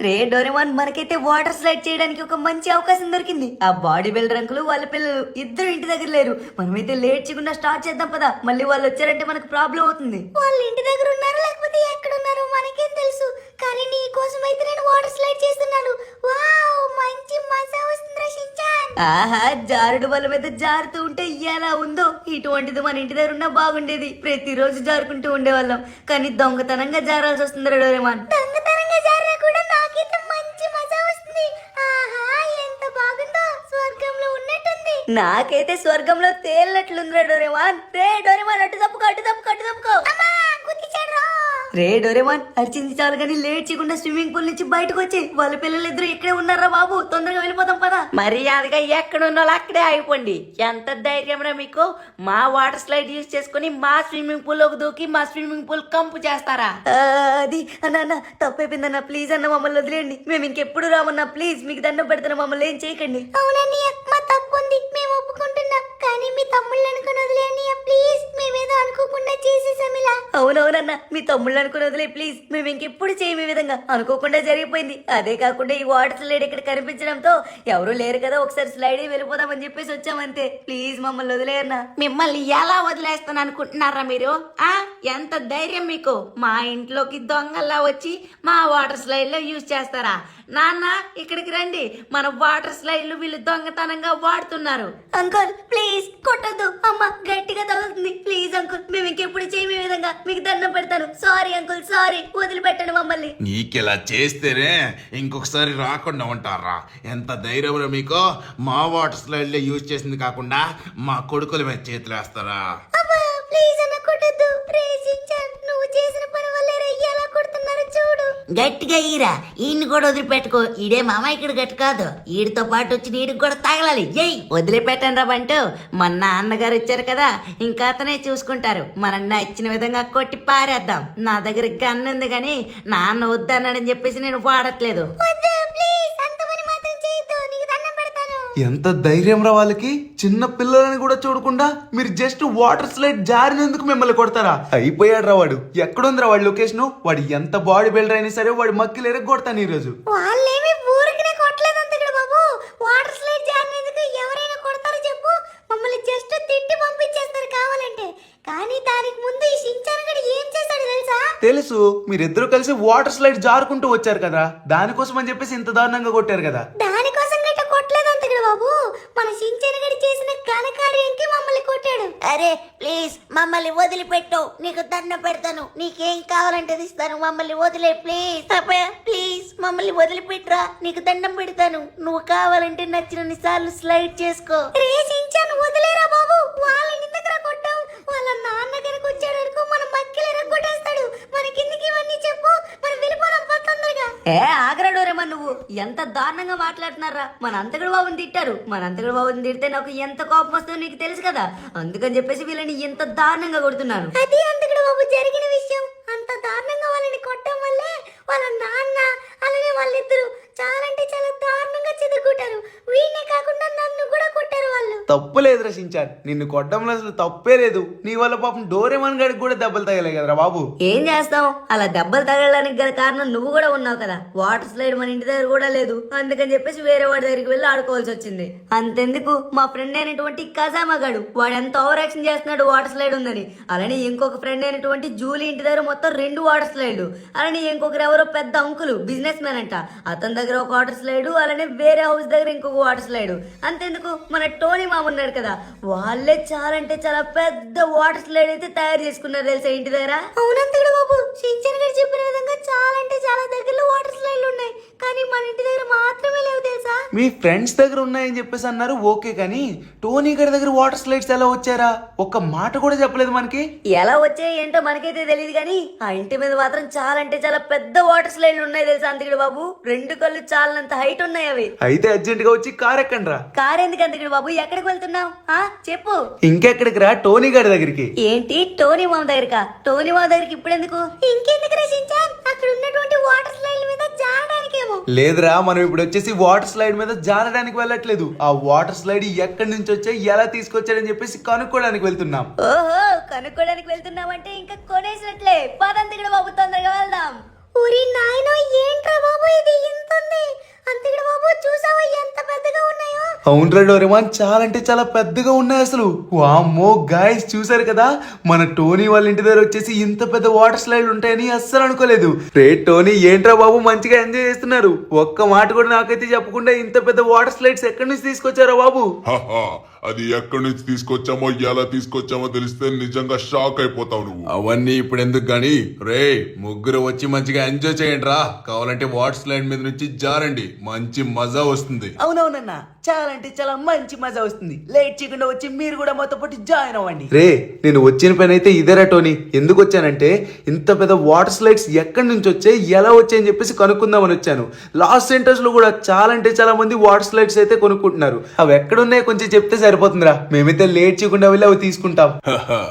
రే Doraemon, మనకైతే water slide చేయడానికి ఒక మంచి అవకాశం దొరికింది. ఆ బాడీ బిల్డర్ అంకులు వాళ్ళ పిల్లలు ఇద్దరు ఇంటి దగ్గర లేరు. మనమైతే లేట్ చేయకుండా స్టార్ట్ చేద్దాం పదా. మళ్ళీ వాళ్ళు వచ్చారంటే మనకు ప్రాబ్లం అవుతుంది. వాళ్ళు ఇంటి దగ్గర ఉన్నారు లేకపోతే ఎక్కడ ఉన్నారు మనకేం తెలుసు. కానీ నీ కోసం అయితే నేను వాటర్ స్లైడ్ చేస్తున్నాను. వావ్, మంచి మజా వస్తుందిరా షించాన్. ఆహా, జారుడు వాళ్ళ మీద జారుతూ ఉంటే ఎలా ఉందో. ఇటువంటిది మన ఇంటి దగ్గర ఉన్నా బాగుండేది. ప్రతిరోజు జారుకుంటూ ఉండేవాళ్ళం. కానీ దొంగతనంగా జారాల్సి వస్తుంది రే డోరేమాన్. దొంగతనంగా జారినా కూడా నాకైతే మంచి మజా వస్తుంది. ఆహా, ఎంత బాగుందో, స్వర్గంలో ఉన్నట్టుంది. నాకైతే స్వర్గంలో తేలినట్లుంది రే డోరేమాన్. రే డోరేమాన్, అటు తప్పుకో, అటు తప్పుకో, అటు తప్పుకో. అమ్మా, గుద్దిచాడ్రా. రే డోరేమాన్, అరిచింది చాలు కానీ లేట్ చేయకుండా స్విమ్మింగ్ పూల్ నుంచి బయటకు వచ్చి వాళ్ళ పిల్లలు ఇద్దరు ఇక్కడే ఉన్నారా బాబు. తొందరగా వెళ్ళిపోతాం పదా. మర్యాదగా ఎక్కడున్నా అక్కడే ఆగిపోండి. ఎంత ధైర్యం రా మీకు? మా వాటర్ స్లైడ్ యూజ్ చేసుకుని మా స్విమ్మింగ్ పూల్ లోకి దూకి మా స్విమ్మింగ్ పూల్ కంపు చేస్తారా? అది అన్న తప్పైపోయిందన్న, ప్లీజ్ అన్న మమ్మల్ని వదిలేయండి. మేము ఇంకెప్పుడు రామన్నా, ప్లీజ్ మీకు దండం పెడతాను, మమ్మల్ని ఏం చేయకండి. అవునండి, మా తప్పు ఉంది, మేము ఒప్పుకుంటున్నాం. కానీ మీ తమ్ముళ్ళు అనుకుని వదిలేయండి ప్లీజ్. మేమేదో అనుకోకుండా చేసేసాం ఇలా. అవునవునన్న, మీ తమ్ముళ్ళు అనుకుని వదిలే ప్లీజ్. మేము ఇంకెప్పుడు చేయము ఈ విధంగా. అనుకోకుండా జరిగిపోయింది. అదే కాకుండా ఈ వాటర్ స్లైడ్ ఇక్కడ కనిపించడంతో ఎవరు లేరు కదా, ఒకసారి స్లైడ్ వెళ్ళిపోదామని చెప్పేసి వచ్చామంతే. ప్లీజ్ మమ్మల్ని వదిలేయన్నా. మిమ్మల్ని ఎలా వదిలేస్తాను అనుకుంటున్నారా మీరు? ఎంత ధైర్యం మీకు? మా ఇంట్లోకి దొంగల్లా వచ్చి మా వాటర్ స్లైడ్ లో యూజ్ చేస్తారా? నాన్న, ఇక్కడికి రండి. మన వాటర్ స్లైడ్లు వీళ్ళు దొంగతనంగా వాడుతున్నారు. అంకుల్ ప్లీజ్ కొట్టద్దు. అమ్మ గట్టిగా తగులుతుంది. ప్లీజ్ అంకుల్, మేము ఇంకెప్పుడు చేయము ఈ విధంగా. మీకు దండం పెడతాను. Sorry uncle, sorry. వదిలిపెట్టండి మమ్మల్ని. నీకెలా చేస్తేనే ఇంకొకసారి రాకుండా ఉంటారా? ఎంత ధైర్యం మీకు? మా వాటర్ స్లైడ్ లో యూజ్ చేసింది కాకుండా మా కొడుకుల మీద చేతులు వేస్తారా? అబ్బా, ప్లీజ్ అన్న కొట్టద్దు. ప్రేజించాను, నువ్వు చేసిన పని వల్ల ఎలా కొడుతున్నారు చూడు. గట్టిగా ఈరా, ఈయన్ని కూడా వదిలిపెట్టుకో. ఈడే మామ ఇక్కడ గట్టి కాదు. ఈడితో పాటు వచ్చి నీడికి కూడా తగలాలి. ఏయ్, వదిలిపెట్టండి రా బంటూ. మొన్న అన్నగారు ఇచ్చారు కదా, ఇంకా అతనే చూసుకుంటారు. మనం నచ్చిన విధంగా కొట్టి పారేద్దాం. నా దగ్గర గన్ ఉంది కానీ నాన్న వద్దన్నాడని చెప్పేసి నేను వాడట్లేదు. వద్దు ప్లీజ్, అంత పని మాత్రం చేయొద్దు. నీకు దండం పెడతాను. ఎంత ధైర్యం రా వాళ్ళకి! చిన్న పిల్లలని కూడా చూడకుండా మీరు జస్ట్ వాటర్ స్లైడ్ జారినందుకు మిమ్మల్ని కొడతారా? అయిపోయాడు రా వాడు. ఎక్కడుందిరా వాడి లొకేషన్? వాడు ఎంత బాడీ బిల్డర్ అయినా సరే వాడి మక్కిలు ఎరగొడతాను ఈ రోజు. వాళ్ళేమి ఊరికనే కొట్టలేదు అంతకుడు బాబు. వాటర్ స్లైడ్ జారినందుకు ఎవరైనా కొడతారో చెప్పు? మమ్మల్ని జస్ట్ తిట్టి పంపించేస్తారు కావాలంటే. కానీ దానికి ముందు ఈ షించాన్ గడు ఏం చేశాడు తెలుసా? తెలుసు, మీరిద్దరు కలిసి వాటర్ స్లైడ్ జారుకుంటూ వచ్చారు కదా, దానికోసం అని చెప్పేసి ఇంత దారుణంగా కొట్టారు కదా. దానికోసం గట్ట కొట్టలేదు అంతకుడు బాబు. మన షించాన్ గడు చేసిన ఘనకార్యానికి మమ్మల్ని కొట్టాడు. అరే ప్లీజ్ మమ్మల్ని వదిలిపెట్టు. నీకు దండం పెడతాను. నీకేం కావాలంటే ఇస్తాను. మమ్మల్ని వదిలే ప్లీజ్. ప్లీజ్ మమ్మల్ని వదిలిపెట్టురా. నీకు దండం పెడతాను. నువ్వు కావాలంటే నచ్చినన్ని సార్లు స్లైడ్ చేసుకో. రే షించాన్, వదిలేరా బాబు. వాళ్ళ ఇంటి దగ్గర కొట్టాం. వాళ్ళ నాన్న దగ్గరకు వచ్చాడు అనుకో, మన మక్కిలు ఎరగొట్టేస్తాడు. మనకెందుకు ఇవన్నీ చెప్పు? మనం వెళ్ళిపోదాం పద తొందరగా. ఆగరా డోరేమాన్, నువ్వు ఎంత దారుణంగా మాట్లాడుతున్నారా? మన అంతకుడు బాబుని తిట్టారు. మన అంతకుడు బాబుని తిడితే నాకు ఎంత కోపం వస్తుందో నీకు తెలుసు కదా. అందుకని చెప్పేసి వీళ్ళని ఎంత దారుణంగా కొడుతున్నాను. అది అంతకుడు బాబు జరిగిన విషయం. అంత దారుణంగా వాళ్ళని కొట్టడం వల్లే వాళ్ళ నాన్న అలానే వాళ్ళిద్దరు చాలా అంటే చాలా దారుణంగా చెదరగొట్టారు. వీళ్ళనే కాకుండా నన్ను కూడా కొట్టారు వాళ్ళు. తప్పు లేదు రచించాను. నిన్ను కొట్టడంలో అసలు తప్పే లేదు. నీ వల్ల పాపం డోరేమాన్ గడికి కూడా దెబ్బలు తగలే కదరా బాబు. ఏం చేస్తాం, అలా దెబ్బలు తగలడానికి గల కారణం నువ్వు కూడా ఉన్నావు కదా. వాటర్ స్లైడ్ మన ఇంటి దగ్గర కూడా లేదు. అందుకని చెప్పేసి వేరే వాడి దగ్గరికి వెళ్ళి ఆడుకోవాల్సి వచ్చింది. అంతెందుకు, మా ఫ్రెండ్ అయినటువంటి కజామా గడు వాడు ఎంత ఓవర్ యాక్షన్ చేస్తున్నాడు వాటర్ స్లైడ్ ఉందని. అలానే ఇంకొక ఫ్రెండ్ అయినటువంటి జూలీ ఇంటి దగ్గర మొత్తం 2 వాటర్ స్లైడ్లు. అలానే ఇంకొకరు ఎవరో పెద్ద అంకులు బిజినెస్ మ్యాన్ అంట, అతని దగ్గర ఒక వాటర్ స్లైడ్. అలానే వేరే హౌస్ దగ్గర ఇంకొక వాటర్ స్లైడ్. అంతెందుకు, మన టోనీ మామ ఉన్నాడు కదా, వాళ్ళే చాలా అంటే చాలా పెద్ద వాటర్ స్లైడ్ అయితే తయారు చేసుకున్నారు తెలుసా ఇంటి దగ్గర. అవునంతకుడు బాబు, షించాన్ గారు చెప్పిన విధంగా చాలా అంటే చాలా దగ్గరలో వాటర్ స్లైడ్లు ఉన్నాయి. కానీ మన ఇంటి దగ్గర మాత్రమే లేవు తెలుసా? మీ ఫ్రెండ్స్ దగ్గర ఉన్నాయని చెప్పేసి అన్నారు ఓకే, కానీ టోనీ గడి దగ్గర వాటర్ స్లైడ్స్ ఎలా వచ్చారా? ఒక్క మాట కూడా చెప్పలేదు మనకి. ఎలా వచ్చాయి ఏంటో మనకైతే తెలియదు కానీ ఆ ఇంటి మీద మాత్రం చాలా అంటే చాలా పెద్ద వాటర్ స్లైడ్లు ఉన్నాయి తెలుసా అంతకుడు బాబు. 2 కళ్ళు చాలనంత హైట్ ఉన్నాయి అవి. అయితే అర్జెంట్ గా వచ్చి కార్ ఎక్కండి రా. కార్ ఎందుకు అంతకుడు బాబు? ఎక్కడికి వెళ్తున్నావు చెప్పు. ఇంకెక్కడికి రా, టోనీ గడి దగ్గరికి. ఏంటి టోనీ మామ దగ్గరకా? టోనీ మామ దగ్గరికి ఇప్పుడు ఎందుకు? ఇంకెందుకు రా షించాన్? అక్కడ ఉన్నటువంటి వాటర్ స్లైడ్ల మీద జారడానికేమో. లేదురా, మనం ఇప్పుడు వచ్చేసి వాటర్ స్లైడ్ మీద జారడానికి వెళ్ళట్లేదు. ఆ వాటర్ స్లైడ్ ఎక్కడి నుంచి వచ్చాయి, ఎలా తీసుకొచ్చాడని చెప్పేసి కనుక్కోడానికి వెళ్తున్నాం. ఓహో, కనుక్కోడానికి వెళ్తున్నామంటే ఇంకా కొనేసినట్లే. పదంతకుడు బాబు, తొందరగా వెళ్దాం. ఊరి నాయనో, ఏంట్రా బాబు ఇది ఇంత అవునరా డోరేమాన్, చాలా అంటే చాలా పెద్దగా ఉన్నాయి అసలు. వామ్మో గాయస్, చూసారు కదా మన టోనీ వాళ్ళ ఇంటి దగ్గర వచ్చేసి ఇంత పెద్ద వాటర్ స్లైడ్ ఉంటాయని అస్సలు అనుకోలేదు. రే టోనీ, ఏంట్రా బాబు మంచిగా ఎంజాయ్ చేస్తున్నారు. ఒక్క మాట కూడా నాకైతే చెప్పకుండా ఇంత పెద్ద వాటర్ స్లైడ్స్ ఎక్కడి నుంచి తీసుకొచ్చారా బాబు? హహా, అది ఎక్కడి నుంచి తీసుకొచ్చామో ఎలా తీసుకొచ్చామో తెలిస్తే నిజంగా షాక్ అయిపోతావు నువ్వు. అవన్నీ ఇప్పుడు ఎందుకు గాని, రే ముగ్గురు వచ్చి మంచిగా ఎంజాయ్ చేయండి రా. కావాలంటే వాటర్ స్లైడ్ మీద నుంచి జారండి, మంచి మజా వస్తుంది. అవునవునన్నా, చాలా అంటే చాలా మంచి మజా వస్తుంది. లేట్ చేయకుండా వచ్చి మీరు కూడా మాతో పాటు జాయిన్ అవ్వండి. రే, నేను వచ్చిన పని అయితే ఇదేరా టోనీ. ఎందుకు వచ్చానంటే ఇంత పెద్ద వాటర్ స్లైడ్స్ ఎక్కడి నుంచి వచ్చాయి, ఎలా వచ్చాయని చెప్పేసి కనుక్కుందామని వచ్చాను. లాస్ సెంటర్స్ లో కూడా చాలా అంటే చాలా మంది వాటర్ స్లైడ్స్ అయితే కొనుక్కుంటున్నారు. అవి ఎక్కడున్నాయో కొంచెం చెప్తే సరిపోతుందిరా. మేమైతే లేట్ చేయకుండా వెళ్ళి అవి తీసుకుంటాం. హహ,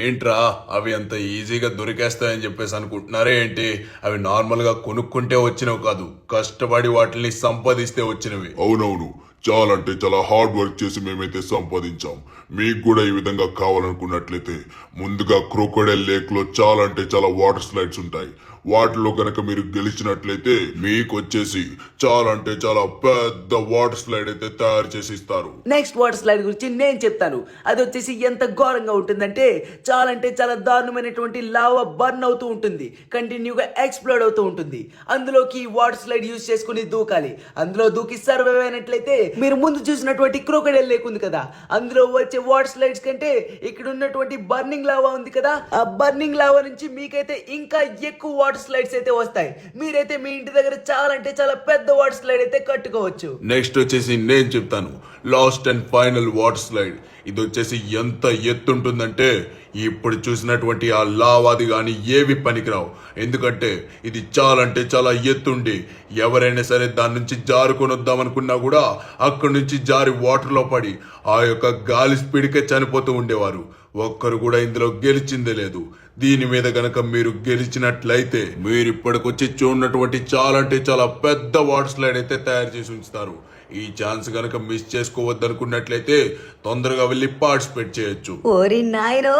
ఏంట్రా అవి అంత ఈజీగా దొరికేస్తాయని చెప్పేసి అనుకుంటున్నారే ఏంటి? అవి నార్మల్ గా కొనుక్కుంటే వచ్చినవి కాదు, కష్టపడి వాటిని సంపాదిస్తే వచ్చినవి. అవునవును, చాలా అంటే చాలా హార్డ్ వర్క్ చేసి మేమైతే సంపాదించాం. మీకు కూడా ఈ విధంగా కావాలనుకున్నట్లయితే ముందుగా క్రోకోడైల్ లేక్ లో చాలా అంటే చాలా వాటర్ స్లైడ్స్ ఉంటాయి. వాటిలో కనుక మీరు గెలిచినట్లయితే మీకు వచ్చేసి చాలా అంటే చాలా పెద్ద వాటర్ స్లైడ్ అయితే తయారు చేసి ఇస్తారు. నెక్స్ట్ వాటర్ స్లైడ్ గురించి నేను చెప్తాను. అది వచ్చేసి ఎంత ఘోరంగా ఉంటుందంటే చాలా అంటే చాలా దారుణమైనటువంటి లావా బర్న్ అవుతూ ఉంటుంది, కంటిన్యూగా ఎక్స్ప్లోడ్ అవుతూ ఉంటుంది. అందులోకి వాటర్ స్లైడ్ యూజ్ చేసుకుని దూకాలి. అందులో దూకి సర్వైవ్ అయినట్లయితే మీరు ముందు చూసినటువంటి క్రోకోడైల్ లేక్ ఉంది కదా, అందులో వచ్చే వాటర్ స్లైడ్స్ కంటే ఇక్కడ ఉన్నటువంటి బర్నింగ్ లావా ఉంది కదా, ఆ బర్నింగ్ లావా నుంచి మీకైతే ఇంకా ఎక్కువ వాటర్ స్లైడ్స్ అయితే వస్తాయి. మీరైతే మీ ఇంటి దగ్గర చాలా అంటే చాలా పెద్ద వాటర్ స్లైడ్ అయితే కట్టుకోవచ్చు. నెక్స్ట్ వచ్చేసి నేను చెప్తాను, last and final water slide. ఇది వచ్చేసి ఎంత ఎత్తు ఉంటుందంటే ఇప్పుడు చూసినటువంటి ఆ లావాది కానీ ఏవి పనికిరావు. ఎందుకంటే ఇది చాలా అంటే చాలా ఎత్తుండి ఎవరైనా సరే దాని నుంచి జారుకొని వద్దామనుకున్నా కూడా అక్కడి నుంచి జారి వాటర్లో పడి ఆ యొక్క గాలి స్పీడ్కే చనిపోతూ ఉండేవారు. ఒక్కరు కూడా ఇందులో గెలిచిందే లేదు. దీని మీద గనక మీరు గెలిచినట్లయితే మీరు ఇప్పటికొచ్చి చూడనటువంటి చాలా అంటే చాలా పెద్ద వాటర్ స్లైడ్ అయితే తయారు చేసి ఉంచుతారు. ఈ ఛాన్స్ గనక మిస్ చేసుకోవద్దనుకున్నట్లయితే తొందరగా వెళ్ళి పార్టిసిపేట్ చేయొచ్చు. ఓరి నాయనో,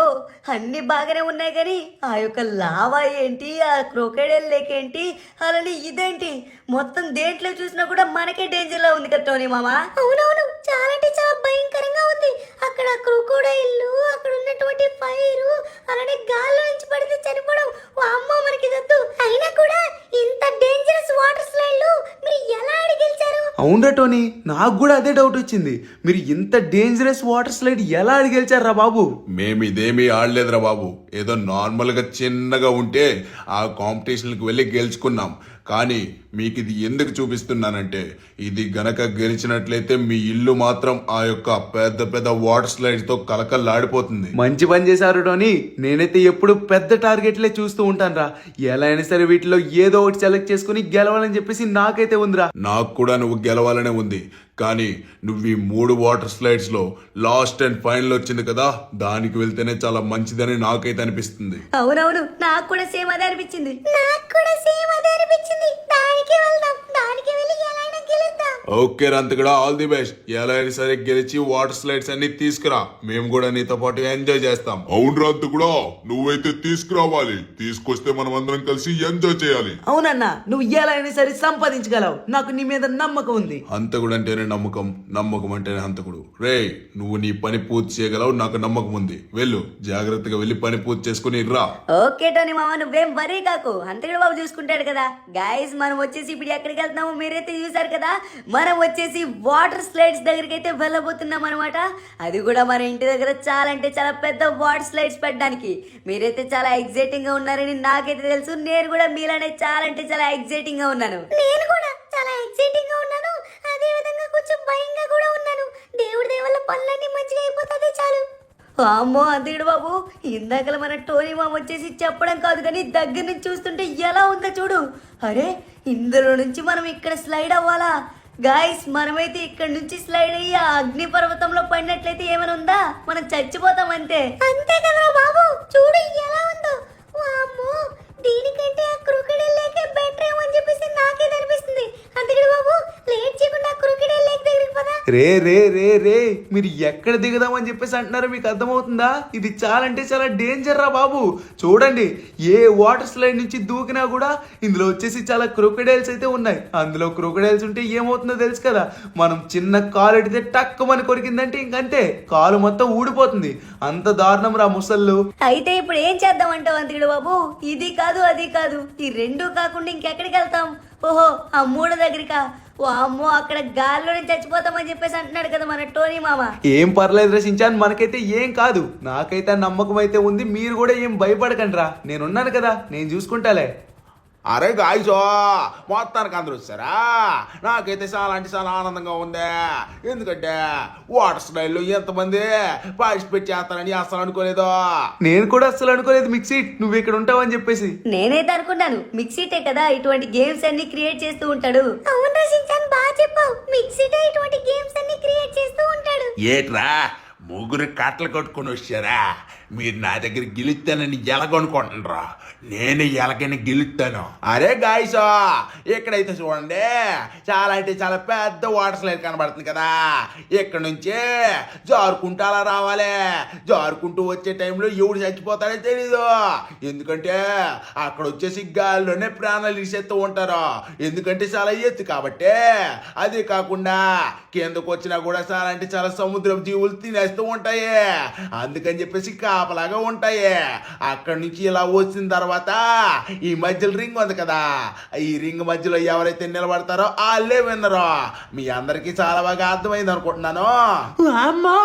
అన్ని బాగానే ఉన్నాయి కానీ ఆ యొక్క లావా ఏంటి, ఆ క్రోకోడైల్ లేక్ ఏంటి, అలానే ఇదేంటి, మొత్తం దేంట్లో చూసినా కూడా మనకే డేంజర్ లా ఉంది కదా టోనీ మామా. అవునవును, చాలా అంటే చాలా భయంకరంగా ఉంది. అక్కడ క్రొకోడైల్, అక్కడ ఉన్నటువంటి ఫైర్, అలానే గాల్లో నుంచి పడితే చనిపోవడం, అమ్మో మనకి దద్దు. అయినా కూడా ఇంత డేంజరస్ వాటర్ స్లైడ్లు మీరు ఎలా ఆడి గెలిచారు? అవునరా టోనీ, నాకు కూడా అదే డౌట్ వచ్చింది. మీరు ఇంత డేంజరస్ వాటర్ స్లైడ్ ఎలా అడిగి గెలిచారా బాబు? మేము ఇదేమీ ఆడలేదురా బాబు, ఏదో నార్మల్ గా చిన్నగా ఉంటే ఆ కాంపిటీషన్కి వెళ్ళి గెలుచుకున్నాం. కానీ మీకు ఇది ఎందుకు చూపిస్తున్నానంటే ఇది గనక గెలిచినట్లయితే మీ ఇల్లు మాత్రం ఆ యొక్క పెద్ద పెద్ద వాటర్ స్లైడ్స్ తో కలకల్లాడిపోతుంది. మంచి పని చేశారు టోనీ. నేనైతే ఎప్పుడు పెద్ద టార్గెట్లే చూస్తూ ఉంటాను రా. ఎలా అయినా సరే వీటిలో ఏదో ఒకటి సెలెక్ట్ చేసుకుని గెలవాలని చెప్పేసి నాకైతే ఉందిరా. నాకు కూడా నువ్వు గెలవాలనే ఉంది, కానీ నువ్వు ఈ 3 వాటర్ స్లైడ్స్ లో లాస్ట్ అండ్ ఫైనల్ వచ్చింది కదా, దానికి వెళ్తేనే చాలా మంచిదని నాకైతే అనిపిస్తుంది. అవునవును, నాకు కూడా సేమ్ అదే అనిపించింది. నాకు కూడా సేమ్ అదే అనిపించింది. దానికి వెళ్దాం, దానికి వెళ్ళి ఎలా అయినా గెలుద్దాం. ఓకే రంతకుడా, ఆల్ ది బెస్ట్. ఎలా అయినా సరే గెలిచి వాటర్ స్లైడ్స్ అన్ని తీసుకురా, మేము కూడా నీతో పాటు ఎంజాయ్ చేస్తాం. అవును రాంతు కూడా, నువ్వైతే తీసుకురావాలి. తీసుకొస్తే మనం అందరం కలిసి ఎంజాయ్ చేయాలి. అవునన్నా, నువ్వు ఎలా అయినా సరే సంపాదించగలవు. నాకు నీ మీద నమ్మకం ఉంది. హంతకుడు అంటేనే నమ్మకం, నమ్మకం అంటేనే హంతకుడు. రే, నువ్వు నీ పని పూర్తి చేయగలవు, నాకు నమ్మకం ఉంది. వెళ్ళు, జాగ్రత్తగా వెళ్ళి పని పూర్తి చేసుకుని రా. ఓకే టోనీ మామ, నువ్వేం వరీ కాకు, అంతకుడు బాబు చూసుకుంటాడు కదా. గైస్, మనం వచ్చేసి ఇప్పుడు ఎక్కడికి వెళ్తున్నామో మీరైతే చూసారు కదా. మనం వచ్చేసి వాటర్ స్లైడ్స్ దగ్గరికి అయితే వెళ్ళబోతున్నాం అనమాట. అది కూడా మన ఇంటి దగ్గర చాలా అంటే చాలా పెద్ద వాటర్ స్లైడ్స్ పెట్టడానికి. మీరైతే చాలా ఎక్సైటింగ్ గా ఉన్నారని నాకైతే తెలుసు. నేను కూడా మీలానే చాలా అంటే చాలా ఎక్సైటింగ్ గా ఉన్నాను. నేను కూడా చాలా ఎక్సైటింగ్ గా ఉన్నాను. అదే విధంగా కొంచెం భయంగా కూడా ఉన్నాను. దేవుడి దయ వల్ల పనులన్నీ మంచిగా అయిపోతుంది చాలు. అమ్మో అంతకుడు బాబు, ఇందాకల మన టోనీ మామ వచ్చేసి చెప్పడం కాదు కానీ దగ్గర నుంచి చూస్తుంటే ఎలా ఉందో చూడు. అరే, ఇందులో నుంచి మనం ఇక్కడ స్లైడ్ అవ్వాలా? గాయస్, మనమైతే ఇక్కడ నుంచి స్లైడ్ అయ్యి ఆ అగ్ని పర్వతంలో పడినట్లయితే ఏమైనా ఉందా? మనం చచ్చిపోతాం అంతే. అంతే కదరా బాబు, చూడు ఎలా ఉందో. వామ్మో, దీనికంటే ఆ క్రొకోడైల్ లేకే బెటర్ ఏమో అని చెప్పేసి నాకేది అనిపిస్తుంది. అందుకని బాబు, లేట్ చేయకుండా క్రొకోడైల్ లేక్ దగ్గరికి పద. రే రే రే రే మీరు ఎక్కడ దిగుదామని చెప్పేసి అంటున్నారో మీకు అర్థమవుతుందా? ఇది చాలా అంటే చాలా డేంజర్ రా బాబు. చూడండి, ఏ వాటర్ స్లైడ్ నుంచి దూకినా కూడా ఇందులో వచ్చేసి చాలా క్రొకడైల్స్ అయితే ఉన్నాయి. అందులో క్రొకడైల్స్ ఉంటే ఏమవుతుందో తెలుసు కదా, మనం చిన్న కాలు ఎడితే టక్కుమని కొరికిందంటే ఇంకంతే, కాలు మొత్తం ఊడిపోతుంది. అంత దారుణం రా ముసళ్ళు. అయితే ఇప్పుడు ఏం చేద్దామంటావు అంతకుడు బాబు? ఇది కాదు అది కాదు, ఈ రెండూ కాకుండా ఇంకెక్కడికి వెళ్తాం? ఓహో, ఆ మూడ దగ్గరికా? ఓ అమ్మో, అక్కడ గాల్లోనే చచ్చిపోతామని చెప్పేసి అంటున్నాడు కదా మన టోనీ మామ. ఏం పర్లేదు రచించాను, మనకైతే ఏం కాదు. నాకైతే నమ్మకం అయితే ఉంది. మీరు కూడా ఏం భయపడకండి రా, నేనున్నాను కదా, నేను చూసుకుంటాలే. అరే గాయసో, మొత్తానికి అందరూ వచ్చారా? నాకైతే చాలా అంటే చాలా ఆనందంగా ఉంది. ఎందుకంటే వాటర్ స్లైడ్లో ఎంతమంది పార్టిసిపేట్ చేస్తారని అసలు అనుకోలేదు. నేను కూడా అస్సలు అనుకోలేదు మిక్సీ నువ్వు ఇక్కడ ఉంటావని చెప్పేసి. నేనైతే అనుకున్నాను మిక్సీటే కదా ఇటువంటి గేమ్స్ అన్ని క్రియేట్ చేస్తూ ఉంటాడు. అవును రచించాను, బాగా చెప్పావు. మిక్సీటే ఇటువంటి గేమ్స్ అన్ని క్రియేట్ చేస్తూ ఉంటాడు. ఏట్రా ముగ్గురు కట్టలు కట్టుకొని వచ్చారా? మీరు నా దగ్గర గెలుస్తానని ఎలాగనుకుంటున్నారా? నేను ఎలాగైనా గెలుస్తాను. అరే గాయసో, ఇక్కడైతే చూడండి, చాలా అంటే చాలా పెద్ద వాటర్ స్లైడ్ కనబడుతుంది కదా. ఇక్కడ నుంచే జారుకుంటూ అలా రావాలి. జారుకుంటూ వచ్చే టైంలో ఎవడు చచ్చిపోతాడో తెలీదు. ఎందుకంటే అక్కడ వచ్చేసి గాల్లోనే ప్రాణాలు ఇసేస్తూ ఉంటారు. ఎందుకంటే చాలా ఎత్తు కాబట్టి. అదే కాకుండా కిందకు వచ్చినా కూడా చాలా అంటే చాలా సముద్రపు జీవులు తినేస్తూ ఉంటాయి. అందుకని చెప్పేసి కాపలాగా ఉంటాయి. అక్కడి నుంచి ఇలా వచ్చిన తర్వాత ఈ మధ్యలో రింగ్ ఉంది కదా, ఈ రింగ్ మధ్యలో ఎవరైతే నిలబడతారో వాళ్ళే విన్నరు. మీ అందరికి చాలా బాగా అర్థమైంది అనుకుంటున్నాను. అమ్మో,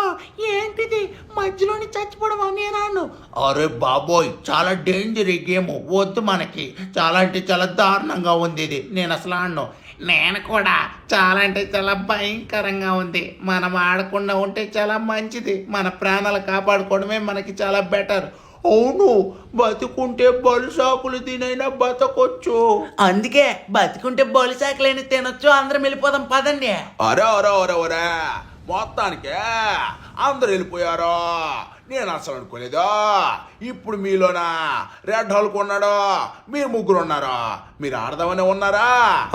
ఏంటిది మధ్యలోని చచ్చిపోవడం నేను? అరే బాబోయ్, చాలా డేంజర్ ఈ గేమ్, వద్దు మనకి. చాలా అంటే చాలా దారుణంగా ఉంది ఇది, నేను అసలు ఆడను. నేను కూడా చాలా అంటే చాలా భయంకరంగా ఉంది. మనం ఆడకుండా ఉంటే చాలా మంచిది. మన ప్రాణాలు కాపాడుకోవడమే మనకి చాలా బెటర్. అవును, బతుకుంటే బలుసాకులు తినైనా బతకొచ్చు. అందుకే బతికుంటే బొలిసాకులైన తినొచ్చు. అందరం వెళ్ళిపోదాం పదండి. అరే అరే అరే అరే, మొత్తానికే అందరు వెళ్ళిపోయారు. నేను అసలు అనుకోలేదు. ఇప్పుడు మీలోనా రెడ్ హాల్ కొన్నాడు, మీరు ముగ్గురు ఉన్నారా? మీరు ఆడదామని ఉన్నారా?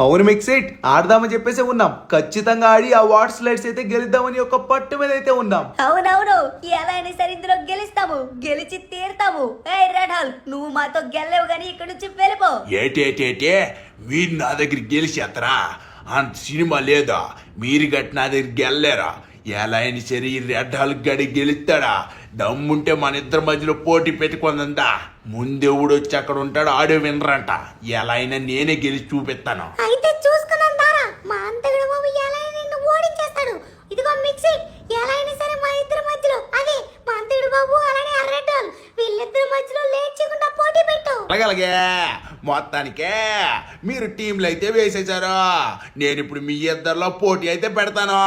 అవును మిక్సిట్, ఆడదామని చెప్పేసి ఉన్నాం. ఖచ్చితంగా ఆడి ఆ వాటర్ స్లైడ్స్ అయితే గెలుద్దామని ఒక పట్టు మీద అయితే ఉన్నాం. అవునవును, ఎలా అయినా సరే ఇందులో గెలుస్తాము, గెలిచి తీరుతాము. ఏయ్ రెడ్ హాల్, నువ్వు మాతో గెలలేవు గానీ ఇక్కడ నుంచి వెళ్ళిపో. ఏటేటేటే, మీరు నా దగ్గర గెలిచేస్తారా? అంత సినిమా లేదా? మీరు గట్టి నా దగ్గర గెలలేరా? ఎలా అయినా సరే ఈ రెడ్ హాల్ గడి గెలుస్తాడా? దమ్ముంటే మన ఇద్దరి మధ్యలో పోటీ పెట్టుకుందా. ముందెవుడు వచ్చి అక్కడ ఉంటాడు, ఆడే వినరంట. ఎలా అయినా నేనే గెలిచి చూపిస్తాను. అయితే చూసుకున్నాం దారా, మా అంతకుడు బాబు ఎలా అయినా నిన్ను ఓడించేస్తాడు. ఇదిగో మిక్సీ, ఎలా అయినా సరే మా ఇద్దరి మధ్యలో, అదే మా అంతకుడు బాబు అలానే అర్రెడ్డాల్, వీళ్ళిద్దరి మధ్యలో లేట్ చేయకుండా పోటీ పెట్టు. అలాగే మొత్తానికే మీరు టీంలు అయితే వేసేసారు. నేను ఇప్పుడు మీ ఇద్దరిలో పోటీ అయితే పెడతాను.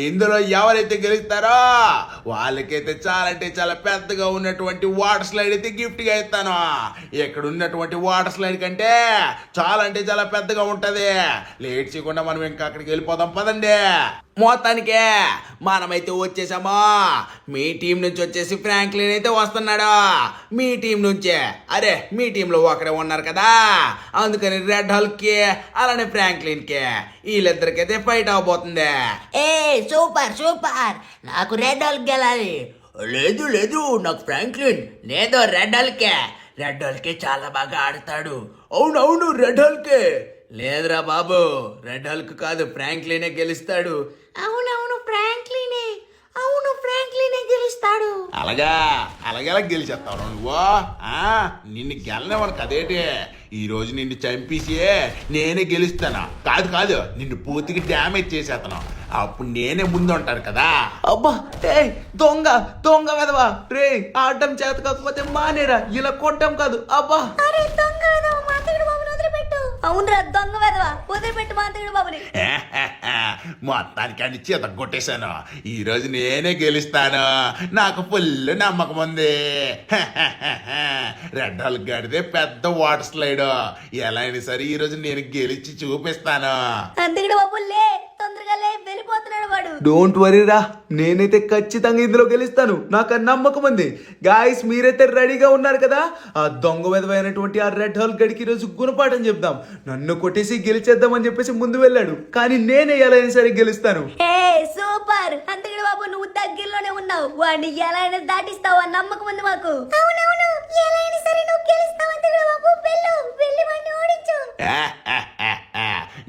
ఇందులో ఎవరైతే గెలుస్తారో వాళ్ళకైతే చాలా అంటే చాలా పెద్దగా ఉన్నటువంటి వాటర్ స్లైడ్ అయితే గిఫ్ట్ గా ఇస్తాను. ఇక్కడ ఉన్నటువంటి వాటర్ స్లైడ్ కంటే చాలా అంటే చాలా పెద్దగా ఉంటది. లేట్ చేయకుండా మనం ఇంకా అక్కడికి వెళ్ళిపోదాం పదండి. మొత్తానికే మనమైతే వచ్చేసామా. మీ టీం నుంచి వచ్చేసి ఫ్రాంక్లిన్ అయితే వస్తున్నాడు. మీ టీం నుంచే, అరే మీ టీంలో ఒకరే ఉన్నారు కదా, అందుకని రెడ్ హాల్ కి అలానే ఫ్రాంక్లిన్ కి వీళ్ళిద్దరికైతే ఫైట్ అవబోతుంది. ఏ సూపర్ సూపర్, నాకు రెడ్ హాల్ గెలాలి. లేదు లేదు, నాకు ఫ్రాంక్లిన్. లేదో రెడ్ హాల్కే. రెడ్ హాల్కే చాలా బాగా ఆడతాడు. అవునవును, రెడ్ హాల్కే. లేదురా బాబు, రెడ్ హాల్క్ కాదు, ఫ్రాంక్లినే గెలుస్తాడు. అవునవును ఫ్రాంక్లినే, అవును ఫ్రాంక్లినే గెలుస్తాడు. అలాగా అలాగే గెలిచేస్తావు నువ్వు. నిన్ను గెలనేవాడు కదేటి, ఈ రోజు నిన్ను చంపేసి నేనే గెలుస్తాను. కాదు కాదు, నిన్ను పూర్తిగా డ్యామేజ్ చేసేస్తాను. అప్పుడు నేనే ముందు ఉంటాను కదా. అబ్బా, ఏ దొంగ దొంగ వెదవా రే, ఆడటం చేత కాకపోతే మానేరా, ఇలా కొట్టం కాదు. అబ్బా, అరే దొంగ వెధవ, మా అంతకుడు బాబుని వదిలిపెట్టు. అవునరా దొంగ వెదవా, వదిలిపెట్టు మా అంతకుడు బాబుని. మొత్తానికి అన్ని చేత కొట్టేశాను. ఈ రోజు నేనే గెలుస్తాను, నాకు ఫుల్ నమ్మకం ఉంది. రెడ్ హాల్ గడిదే పెద్ద వాటర్ స్లైడ్. ఎలా అయినా సరే ఈ రోజు నేను గెలిచి చూపిస్తాను. అంతకుడు బాబు లే, తొందరగా అస్సలే వెళ్ళిపోతున్నాడు వాడు. డోంట్ వరీరా, నేనైతే ఖచ్చితంగా ఇందులో గెలుస్తాను, నాకు ఆ నమ్మకం ఉంది. గాయస్ మీరైతే రెడీగా ఉన్నారు కదా? ఆ దొంగ విధమైనటువంటి ఆ రెడ్ హోల్ గడికి ఈరోజు గుణపాఠం చెప్దాం. నన్ను కొట్టేసి గెలిచేద్దామని చెప్పేసి ముందు వెళ్ళాడు, కానీ నేనే ఎలా అయినా సరే గెలుస్తాను. హే సూపర్ అంతకుడు బాబు, నువ్వు దగ్గరలోనే ఉన్నావు. వాడిని ఎలా అయినా దాటిస్తావు, ఆ నమ్మకం ఉంది మాకు. అవునవును, ఎలా అయినా సరే నువ్వు గెలుస్తావు అంతకుడు బాబు. వెళ్ళి వాడిని ఓడించు.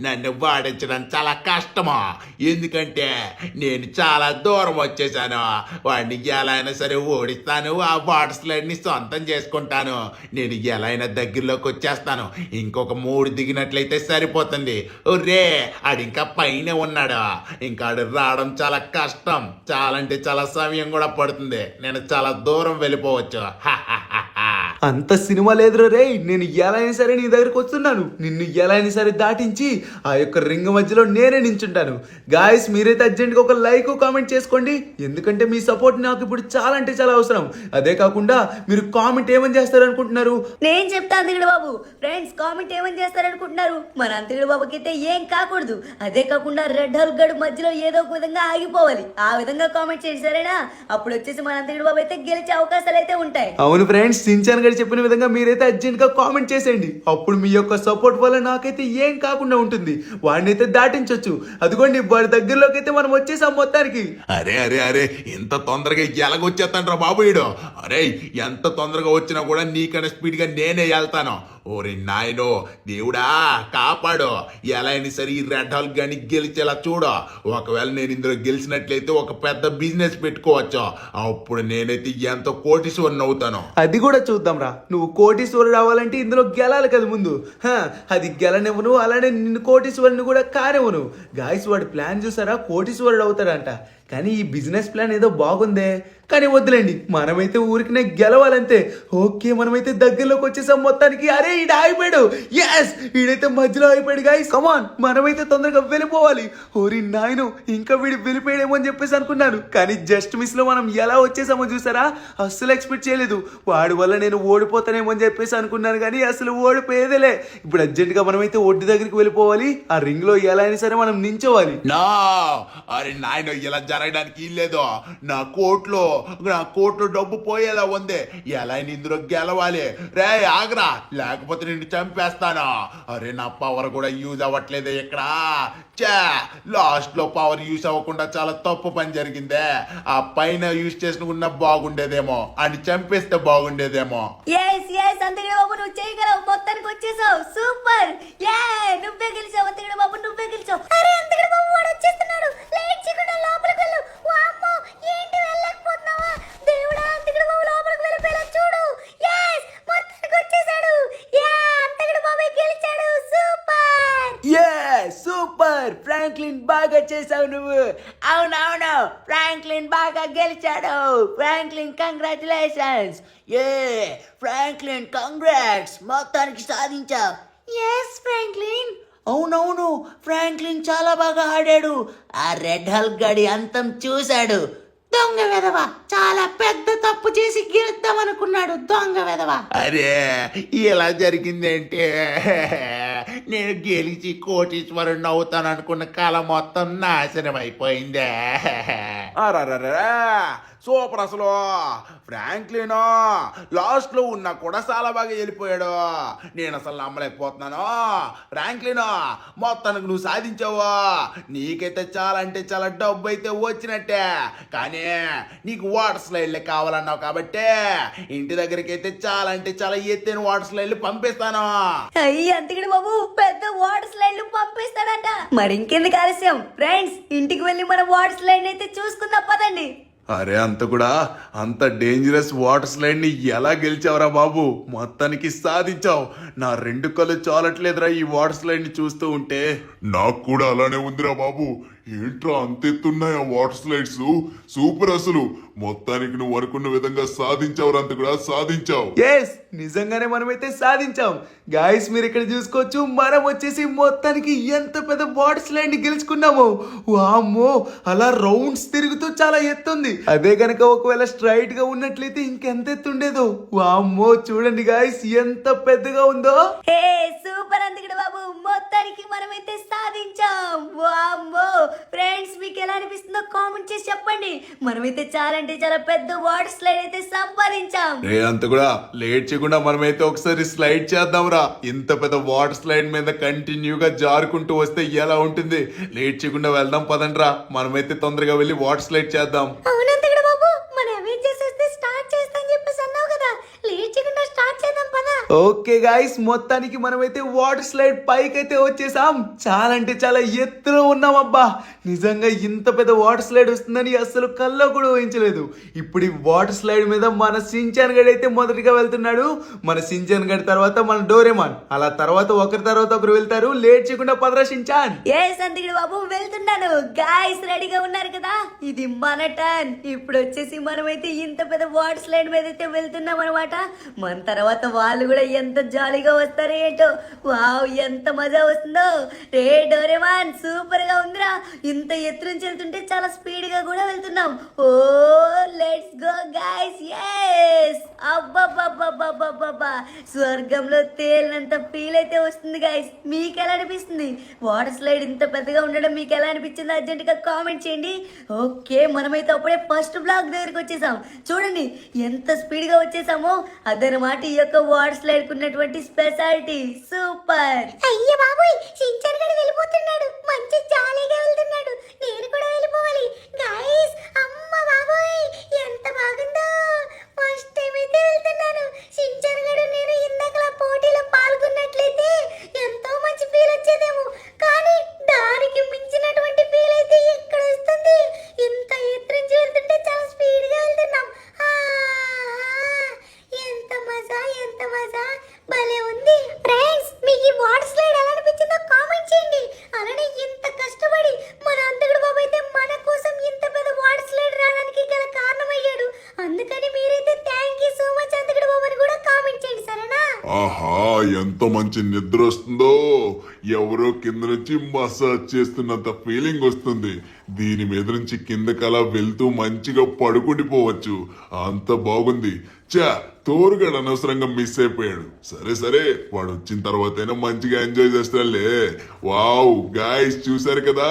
నన్ను వాడించడం చాలా కష్టమా, ఎందుకంటే నేను చాలా దూరం వచ్చేసాను. వాడిని ఎలా అయినా సరే ఓడిస్తాను, ఆ వాటర్ స్లైడ్ ని సొంతం చేసుకుంటాను. నేను ఎలా అయినా దగ్గరలోకి వచ్చేస్తాను. ఇంకొక 3 దిగినట్లయితే సరిపోతుంది. ఒర్రే ఆడు ఇంకా పైన ఉన్నాడు, ఇంకా ఆడు రావడం చాలా కష్టం. చాలా అంటే చాలా సమయం కూడా పడుతుంది. నేను చాలా దూరం వెళ్ళిపోవచ్చు. అంత సినిమా లేదురా రే, నేను ఎలా అయినా సరే నీ దగ్గరకు వస్తున్నాను. నిన్ను ఎలా అయినా సరే దాటించి ఆ యొక్క రింగ్ మధ్యలో నేనే నించుంటాను. గాయస్ మీరైతే అర్జెంట్గా ఒక లైక్ కామెంట్ చేసుకోండి, ఎందుకంటే మీ సపోర్ట్ నాకు ఇప్పుడు చాలా అంటే చాలా అవసరం. అదే కాకుండా మీరు కామెంట్ ఏమని చేస్తారు అనుకుంటున్నారు? నేను చెప్తా అంతకుడు బాబు. ఫ్రెండ్స్ కామెంట్ ఏమని చేస్తారనుకుంటున్నారు? మన అంతకుడు బాబుకి అయితే ఏం కాకూడదు. అదే కాకుండా రెడ్ హోల్ గడు మధ్యలో ఏదో ఒక విధంగా ఆగిపోవాలి. ఆ విధంగా కామెంట్ చేయండి సరేనా? అప్పుడు వచ్చేసి మన అంతకుడు బాబు అయితే గెలిచే అవకాశాలు అయితే ఉంటాయి. అవును ఫ్రెండ్స్, సించాన్ గారు చెప్పిన విధంగా మీరైతే అర్జెంట్ గా కామెంట్ చేసేయండి. అప్పుడు మీ యొక్క సపోర్ట్ వల్ల నాకైతే ఏం కాకుండా ఉంటుంది, వాడిని అయితే దాటించొచ్చు. అదిగోండి వాడి దగ్గరలోకి అయితే మనం వచ్చేసాం మొత్తానికి. అరే అరే అరే ఎంత తొందరగా ఎలాగొచ్చేస్తాను రా బాబు ఈడు. అరే ఎంత తొందరగా వచ్చినా కూడా నీకన్నా స్పీడ్ గా నేనే వెళ్తాను. ఓరి నాయనో దేవుడా కాపాడు, ఎలా అయినా సరే ఈ రెడ్ హాల్ గాని గెలిచేలా చూడు. ఒకవేళ నేను ఇందులో గెలిచినట్లయితే ఒక పెద్ద బిజినెస్ పెట్టుకోవచ్చు. అప్పుడు నేనైతే ఎంతో కోటీశ్వరుని అవుతాను. అది కూడా చూద్దాం రా. నువ్వు కోటీశ్వరుడు అవ్వాలంటే ఇందులో గెలాలి కదా ముందు. అది గెలనివ్వను, అలానే నిన్ను కోటీశ్వరుని కూడా కానివ్వను. గాయస్ వాడి ప్లాన్ చూసారా, కోటీశ్వరుడు అవుతాడంట. కానీ ఈ బిజినెస్ ప్లాన్ ఏదో బాగుందే, కానీ వద్దులేండి, మనమైతే ఊరికినే గెలవాలంతే. ఓకే మనమైతే దగ్గరలోకి వచ్చేసాం మొత్తానికి. అరే ఈడ అయిపోయాడు, ఎస్ ఈడైతే మధ్యలో అయిపోయాడు. గాయస్ కమాన్, మనమైతే తొందరగా వెళ్ళిపోవాలి. ఓరి నాయను, ఇంకా వీడు వెళ్ళిపోయాడేమో అని చెప్పేసి అనుకున్నాను, కానీ జస్ట్ మిస్ లో మనం ఎలా వచ్చేసామో చూసారా, అస్సలు ఎక్స్పెక్ట్ చేయలేదు. వాడి వల్ల నేను ఓడిపోతానేమో అని చెప్పేసి అనుకున్నాను, కానీ అసలు ఓడిపోయేదేలే. ఇప్పుడు అర్జెంట్ గా మనమైతే ఒడ్డు దగ్గరికి వెళ్ళిపోవాలి. ఆ రింగ్ లో ఎలా అయినా సరే మనం నించోవాలి. నా అరే నాయన ఇలా జరగడానికి లేదు. నా కోట్లో డబ్బు పోయేలా ఉంది. ఎలా అయినా ఇందులో గెలవాలి. రే ఆగ్రా, లేకపోతే నిన్ను చంపేస్తాను. అరే నా పవర్ కూడా యూజ్ అవ్వట్లేదు ఇక్కడ. లాస్ట్ లో పవర్ యూజ్ అవ్వకుండా చాలా తప్పు పని జరిగిందే. ఆ పైన యూజ్ చేసుకున్నా బాగుండేదేమో, అని చంపేస్తే బాగుండేదేమో. అంతకుడు బాబు నువ్వు చేయగలవు, మొత్తానికి వచ్చేసావు. సూపర్, నువ్వే గెలిచావు అంతకుడు బాబు, నువ్వే గెలిచావు. అరే అంతకుడు బాబు వాడు వచ్చేస్తున్నాడు. లేట్ చేయకుండా లోపలికి వెళ్ళు. వామ్మో ఏంటి వెళ్ళకపోతున్నావా? దేవుడా అంతకుడు బాబు లోపలికి వెళ్ళిపోయేలా చూడు. yes మొత్తానికి వచ్చేసాడు. అంతకుడు బాబు గెలిచాడు. సూపర్ సూపర్ ఫ్రాంక్లిన్, బాగా చేసావు నువ్వు. అవునవును, ఫ్రాంక్లిన్ బాగా గెలిచాడు. Franklin congratulations. ఫ్రాంక్లిన్ కంగ్రాట్స్, మొత్తానికి సాధించావు. ఎస్ ఫ్రాంక్లిన్, అవునవును ఫ్రాంక్లిన్ చాలా బాగా ఆడాడు. ఆ రెడ్ హల్ గడి అంతం చూశాడు. దొంగ వెధవ, చాలా పెద్ద తప్పు చేసి గెలుద్దాం అనుకున్నాడు దొంగ వెధవ. అరే ఇలా జరిగిందంటే నేను గెలిచి కోటీశ్వరుని అవుతాను అనుకున్న కాలం మొత్తం నాశనం అయిపోయిందే. సూపర్ అసలు. ఫ్రాంక్లిన్ లాస్ట్ లో ఉన్నా కూడా చాలా బాగా వెళ్ళిపోయాడు. నేను అసలు నమ్మలేకపోతున్నాను. ఫ్రాంక్లిన్ మొత్తానికి నువ్వు సాధించావు. నీకైతే చాలా అంటే చాలా డబ్బు అయితే వచ్చినట్టే, కానీ నీకు వాటర్ స్లైడ్లే కావాలన్నావు కాబట్టి ఇంటి దగ్గరికి అయితే చాలా అంటే చాలా ఎత్తైన వాటర్ స్లైడ్లు పంపిస్తాను. అంతకుడు బాబు పెద్ద వాటర్ స్లైడ్ పంపిస్తాడంట. మరి ఇంకెందుకు ఆలస్యం ఫ్రెండ్స్, ఇంటికి వెళ్ళి మనం వాటర్ స్లైడ్ అయితే చూసుకుందాం పదండి. అరే అంత డేంజరస్ వాటర్ స్లైడ్ ని ఎలా గెలిచావురా బాబు, మొత్తానికి సాధించావు. నా 2 కళ్ళు చాలట్లేదురా ఈ వాటర్ స్లైడ్ ని చూస్తూ ఉంటే. నాకు కూడా అలానే ఉందిరా బాబు. ఏంట్రా అంతెత్తున్నాయి ఆ వాటర్ స్లైడ్స్, సూపర్ అసలు. మొత్తానికి నువ్వు అనుకున్న విధంగా సాధించావు, అంత కూడా సాధించావు. ఎస్ నిజంగానే మనమైతే సాధించాం. గాయస్ మీరు ఇక్కడ చూసుకోవచ్చు, మనం వచ్చేసి మొత్తానికి ఎంత పెద్ద వాటర్ స్లైడ్ ని గెలుచుకున్నాము. వామ్మో, అలా రౌండ్స్ తిరుగుతూ చాలా ఎత్తుంది. అదే గనక ఒకవేళ స్ట్రైట్ గా ఉన్నట్లయితే ఇంకెంత ఎత్తుండేదో. వామ్మో చూడండి గాయస్ ఎంత పెద్దగా ఉందో. సూపర్ అంతకుడు బాబు, మొత్తానికి మనమైతే సాధించాం. వామ్మో ఫ్రెండ్స్, అనిపిస్తుందో కామెంట్ చేసి చెప్పండి. మనమైతే చాలా అంటే చాలా పెద్ద వాటర్ స్లైడ్ అయితే సంపాదించాం. రే అంత కూడా లేట్ చేయకుండా మనమైతే ఒకసారి స్లైడ్ చేద్దాంరా. ఇంత పెద్ద వాటర్ స్లైడ్ మీద కంటిన్యూగా జారుకుంటూ వస్తే ఎలా ఉంటుంది? లేట్ చేయకుండా వెళ్దాం పదండ్రా. మనమైతే తొందరగా వెళ్ళి వాటర్ స్లైడ్ చేద్దాం. అవునంతగడ బాబు, మన అవెంజర్స్ వస్తే స్టార్ట్ చేస్తా అని చెప్పేసి అన్నావు కదా, లేట్ చేయకుండా స్టార్ట్ చేద్దాం పదా. ఓకే గాయస్, మొత్తానికి మనమైతే వాటర్ స్లైడ్ పైకైతే వచ్చేసాం. చాలా అంటే చాలా ఎత్తులో ఉన్నాం. అబ్బా, నిజంగా ఇంత పెద్ద వాటర్ స్లైడ్ వస్తుందని అస్సలు కల్లో కూడా ఊహించలేదు. ఇప్పుడు ఈ వాటర్ స్లైడ్ మీద మన సించాన్ గడ్ అయితే మొదటిగా వెళ్తున్నాడు. మన సించాన్ గడ్ తర్వాత మన డోరేమాన్, అలా తర్వాత ఒకరి తర్వాత ఒకరు వెళ్తారు. లేట్ చేయకుండా పదరా సించాన్. ఏ సందిగిడి బాబు వెళ్తున్నాను. గాయస్ రెడీగా ఉన్నారు కదా? ఇది మన టర్న్. ఇప్పుడు వచ్చేసి మనమైతే ఇంత పెద్ద వాటర్ స్లైడ్ మీద అయితే వెళ్తున్నాం అనమాట. మన తర్వాత వాళ్ళు కూడా ఎంత జాలీగా వస్తారో ఏంటో. వావ్, ఎంత మజా వస్తుందో. రే డోరేమాన్, సూపర్ గా ఉందిరా. ఇంత ఎత్తు నుంచి వెళ్తుంటే చాలా స్పీడ్ గా కూడా వెళ్తున్నాం. ఓ లెట్స్ గో గైస్. ఎస్, అబ్బబ్బబ్బబ్బబ్బబ్బా, స్వర్గంలో తేలినంత ఫీల్ అయితే వస్తుంది గైస్. మీకు ఎలా అనిపిస్తుంది? వాటర్ స్లైడ్ ఇంత పెద్దగా ఉండడం మీకు ఎలా అనిపించింది? అర్జెంట్ గా కామెంట్ చేయండి. ఓకే, మనమైతే అప్పుడే ఫస్ట్ బ్లాక్ దగ్గరికి వచ్చేసాం. చూడండి ఎంత స్పీడ్ గా వచ్చేసామో. అదనమాట ఈ యొక్క వాటర్ స్లైడ్ కు ఉన్నటువంటి స్పెషాలిటీ. సూపర్. అయ్య బాబోయ్, సించర్ గడు వెళ్ళిపోతున్నాడు. మంచి జాలీగా వెళ్తున్నాడు. నేను కూడా వెళ్ళిపోవాలి గైస్. అమ్మ బాబోయ్, ఎంత బాగుందో. ఫస్ట్ టైం అయితే వెళ్తున్నాను. సించర్ గడు నేను ఇందాకలా పోటీలో పాల్గొన్నట్లయితే ఎంతో మంచి ఫీల్ వచ్చేదేమో, కానీ దానికి మించినటువంటి ఫీల్ అయితే ఇక్కడ వస్తుంది. ఇంత ఎత్తు నుంచి వెళ్తుంటే చాలా స్పీడ్ గా వెళ్తున్నాం. ఎంత మజా, ఎంత మజా, భలే ఉంది. ఫ్రెండ్స్, మీకు ఈ వాటర్ స్లైడ్ ఎలా అనిపించిందో కామెంట్ చేయండి. అలానే ఇంత కష్టపడి మన అంతకుడు బాబు అయితే మన కోసం ఇంత పెద్ద వాటర్ స్లైడ్ రావడానికి గల కారణమయ్యాడు. అందుకని మీరైతే థ్యాంక్ యూ సో మచ్ అంతకుడు బాబు అని కూడా కామెంట్ చేయండి, సరేనా? ఆహా, ఎంత మంచి నిద్ర వస్తుందో. ఎవరో కింద నుంచి మసాజ్ చేస్తున్నంత ఫీలింగ్ వస్తుంది. దీని మీద నుంచి కిందకలా వెళ్తూ మంచిగా పడుకుండిపోవచ్చు. అంత బాగుంది. తోరుగాడు అనవసరంగా మిస్ అయిపోయాడు. సరే సరే, వాడు వచ్చిన తర్వాతైనా మంచిగా ఎంజాయ్ చేస్తాడులే. వావ్ గాయ్స్, చూసారు కదా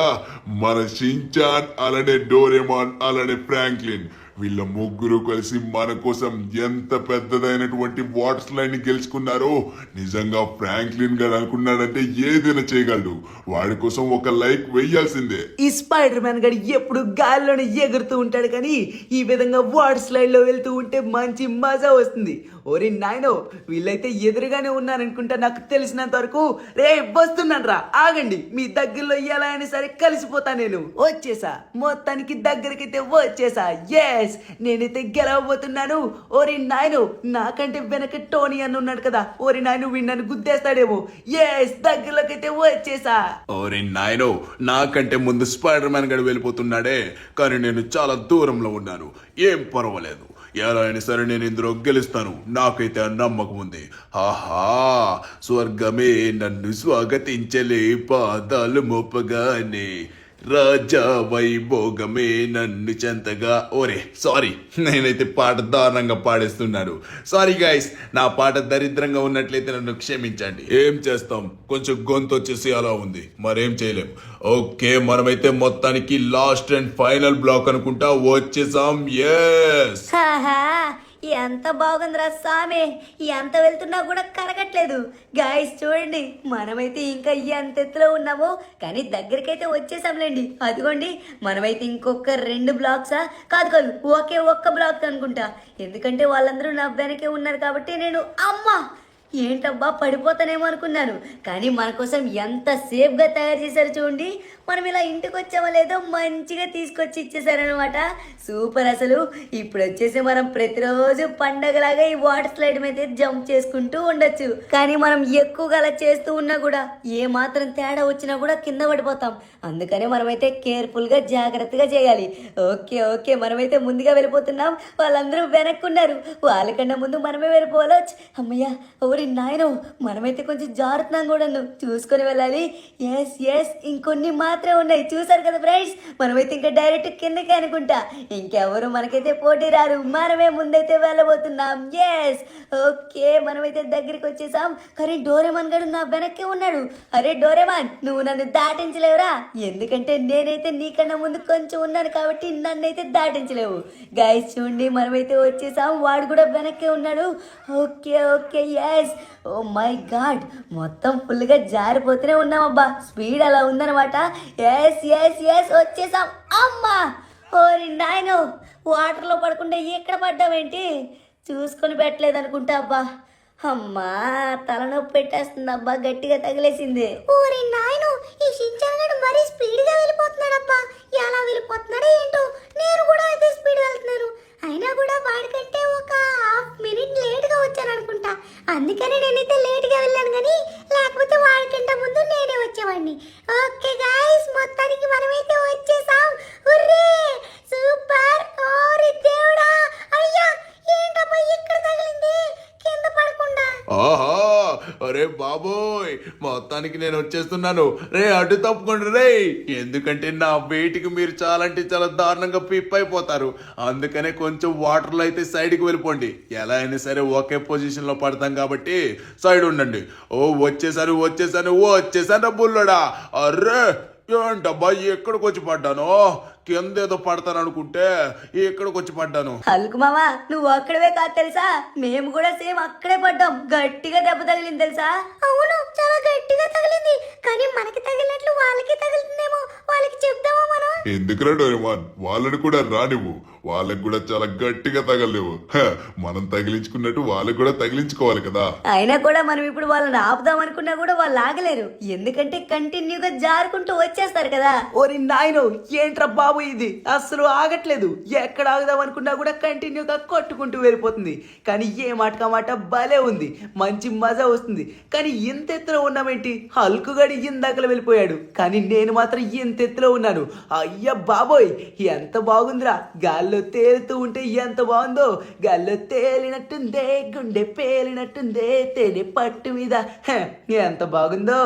మన షించాన్, అలానే డోరేమాన్, అలానే ఫ్రాంక్లిన్, వీళ్ళ ముగ్గురు కలిసి మన కోసం ఎంత పెద్దదైనటువంటి వాటర్ స్లైడ్ ని గెలుచుకున్నారో. నిజంగా ఫ్రాంక్లిన్ గారు అనుకున్నాడంటే ఏదైనా చేయగలడు. వాడి కోసం ఒక లైక్ వెయ్యాల్సిందే. ఈ స్పైడర్ మ్యాన్ గడి ఎప్పుడు గాల్లోనే ఎగురుతూ ఉంటాడు, కానీ ఈ విధంగా వాటర్ స్లైడ్ లో వెళ్తూ ఉంటే మంచి మజా వస్తుంది. ఓరి నాయనో, వీళ్ళైతే ఎదురుగానే ఉన్నారనుకుంటా నాకు తెలిసినంత వరకు. రే వస్తున్నాను రా, ఆగండి. మీ దగ్గరలో ఎలా అయినా సరే కలిసిపోతా. నేను వచ్చేసా, మొత్తానికి దగ్గరకైతే వచ్చేసా. ఎస్, నేనైతే గెలవబోతున్నాను. ఓరి నాయనో, నాకంటే వెనక టోనీ అని ఉన్నాడు కదా. ఓరి నాయను, వీడు నన్ను గుద్దేస్తాడేమో. ఎస్, దగ్గరలోకి అయితే వచ్చేసా. ఓరే నాయనో, నాకంటే ముందు స్పైడర్ మ్యాన్ గడు వెళ్ళిపోతున్నాడే, కానీ నేను చాలా దూరంలో ఉన్నాను. ఏం పర్వాలేదు, ఎలా అయినా సరే నేను ఇందులో గెలుస్తాను. నాకైతే ఆ నమ్మకం ఉంది. ఆహా, స్వర్గమే నన్ను స్వాగతించలే పాదాలు మోపగానే, రాజా వైభోగమే నన్ను చెంతగా. ఓరే సారీ, నేనైతే పాట దారుణంగా పాడేస్తున్నాను. సారీ గైస్, నా పాట దరిద్రంగా ఉన్నట్లయితే నన్ను క్షమించండి. ఏం చేస్తాం, కొంచెం గొంతు వచ్చేసి అలా ఉంది, మరేం చేయలేం. ఓకే, మనమైతే మొత్తానికి లాస్ట్ అండ్ ఫైనల్ బ్లాక్ అనుకుంటా వచ్చేసాం. ఎస్, హాహా, ఎంత బాగుందిరా సామే. ఎంత వెళ్తున్నా కూడా కరగట్లేదు. గాయస్ చూడండి, మనమైతే ఇంకా ఎంత ఎత్తులో ఉన్నామో, కానీ దగ్గరికైతే వచ్చేసాంలేండి. అదిగోండి, మనమైతే ఇంకొక 2 బ్లాక్సా కాదు ఒక్క బ్లాక్ అనుకుంటా. ఎందుకంటే వాళ్ళందరూ నా వెనకే ఉన్నారు కాబట్టి నేను అమ్మా ఏంటబ్బా పడిపోతానేమో అనుకున్నాను. కానీ మన కోసం ఎంత సేఫ్గా తయారు చేశారు చూడండి. మనం ఇలా ఇంటికి వచ్చామో లేదో మంచిగా తీసుకొచ్చి ఇచ్చేసారనమాట. సూపర్. అసలు ఇప్పుడు వచ్చేసి మనం ప్రతిరోజు పండగలాగా ఈ వాటర్ స్లైడ్ మీద జంప్ చేసుకుంటూ ఉండొచ్చు. కానీ మనం ఎక్కువగా అలా చేస్తూ ఉన్నా కూడా ఏ మాత్రం తేడా వచ్చినా కూడా కింద పడిపోతాం. అందుకని మనమైతే కేర్ఫుల్గా జాగ్రత్తగా చేయాలి. ఓకే, మనమైతే ముందుగా వెళ్ళిపోతున్నాం. వాళ్ళందరూ వెనక్కున్నారు. వాళ్ళకన్నా ముందు మనమే వెళ్ళిపోవాలి. అమ్మయ్య, ఓరి నాయనో మనమైతే కొంచెం జాగ్రత్తగా కూడా చూసుకొని వెళ్ళాలి. ఎస్ ఇంకొన్ని మాత్రమే ఉన్నాయి. చూసారు కదా ఫ్రెండ్స్, మనమైతే ఇంకా డైరెక్ట్ కిందకి అనుకుంటా. ఇంకెవరు మనకైతే పోటీ రారు, మనమే ముందైతే వెళ్ళబోతున్నాం. ఎస్ ఓకే, మనమైతే దగ్గరికి వచ్చేసాం. కానీ డోరేమాన్ గడు నా వెనక్కి ఉన్నాడు. అరే డోరేమాన్, నువ్వు నన్ను దాటించలేవురా, ఎందుకంటే నేనైతే నీకన్నా ముందు కొంచెం ఉన్నాను కాబట్టి నన్నైతే దాటించలేవు. గైస్ చూడండి, మనమైతే వచ్చేసాం. వాడు కూడా వెనక్కి ఉన్నాడు. Okay yes. Oh my god, మొత్తం ఫుల్గా జారిపోతూనే ఉన్నామబ్బా. స్పీడ్ అలా ఉందన్నమాట. ఎస్ వచ్చేసాం. అమ్మా ఓరి నాయనో, వాటర్లో పడకుండా ఎక్కడ పడ్డామేంటి? చూసుకొని పెట్టలేదు అనుకుంటా అబ్బా. అమ్మా తలనొప్పి పెట్టేస్తుంది అబ్బా, గట్టిగా తగిలేసింది. ఓరి నాయను, ఈ షించాన్ గడు మరీ స్పీడ్ గా వెళ్ళిపోతున్నాడబ్బా. ఎలా వెళ్ళిపోతున్నాడో ఏంటో, నేను కూడా అదే స్పీడ్ వెళ్తున్నాను. అయినా కూడా వాడికంటే ఒక హాఫ్ మినిట్ లేట్ గా వచ్చాను అనుకుంటా. అందుకని నేనైతే లేట్ గా వెళ్ళాను, కానీ లేకపోతే వాడికంటే ముందు నేనే వచ్చేవాడిని. ఓకే గాయ్స్, మొత్తానికి మనమైతే వచ్చేసాం. Hurray super. ఓరి దేవుడా, అయ్యా ఏంటబ్బా ఇక్కడ తగిలింది కింద పడకుండా. ఆహా, అరే బాబోయ్, మొత్తానికి నేను వచ్చేస్తున్నాను. రే అడ్డు తప్పుకోండి రే, ఎందుకంటే నా వెయిట్కి మీరు చాలా అంటే చాలా దారుణంగా పిప్ అయిపోతారు. అందుకనే కొంచెం వాటర్లో అయితే సైడ్కి వెళ్ళిపోండి. ఎలా అయినా సరే ఒకే పొజిషన్లో పడతాం కాబట్టి సైడ్ ఉండండి. వచ్చేసాను బుల్లడా. అర్రే ఏంటబ్బా, ఎక్కడికి వచ్చి పడ్డాను? కింద ఏదో పడతాను అనుకుంటే ఎక్కడికి వచ్చి పడ్డాను. హల్కు మామ, నువ్వు అక్కడవే కాదు తెలుసా, మేము కూడా సేమ్ అక్కడే పడ్డాం. గట్టిగా దెబ్బ తగిలింది తెలుసా? అవును, చాలా గట్టిగా తగిలింది. కానీ మనకి తగిలినట్లు వాళ్ళకి తగిలిందేమో, వాళ్ళకి చెప్దామా మనం? ఎందుకురా డోరేమాన్, వాళ్ళని కూడా రానివ్వు. వాళ్ళకి కూడా చాలా గట్టిగా తగలేవు. మనం తగిలించుకున్నట్టు వాళ్ళకి కూడా తగిలించుకోవాలి కదా. అయినా కూడా మనం ఇప్పుడు వాళ్ళని ఆపుదాం అనుకున్నా కూడా వాళ్ళు ఆగలేరు, ఎందుకంటే కంటిన్యూగా జారుకుంటూ వచ్చేస్తారు కదా. ఓరి నాయనో, ఏంట్రా బాబు ఇది, అస్సలు ఆగట్లేదు. ఎక్కడ ఆగుదాం అనుకున్నా కూడా కంటిన్యూగా కొట్టుకుంటూ వెళ్ళిపోతుంది. కానీ ఏ మాట భలే ఉంది, మంచి మజా వస్తుంది. కానీ ఇంత ఎత్తులో ఉన్నామేంటి? హల్కు గడి ఇందాకలు వెళ్ళిపోయాడు, కానీ నేను మాత్రం ఇంత ఎత్తులో ఉన్నాను. అయ్యా బాబోయ్, ఎంత బాగుందిరా. గాల్లో తేలుతూ ఉంటే ఎంత బాగుందో. గాల్లో తేలినట్టుందే, గుండె పేలినట్టుందే, తేనె పట్టు మీద. ఎంత బాగుందో.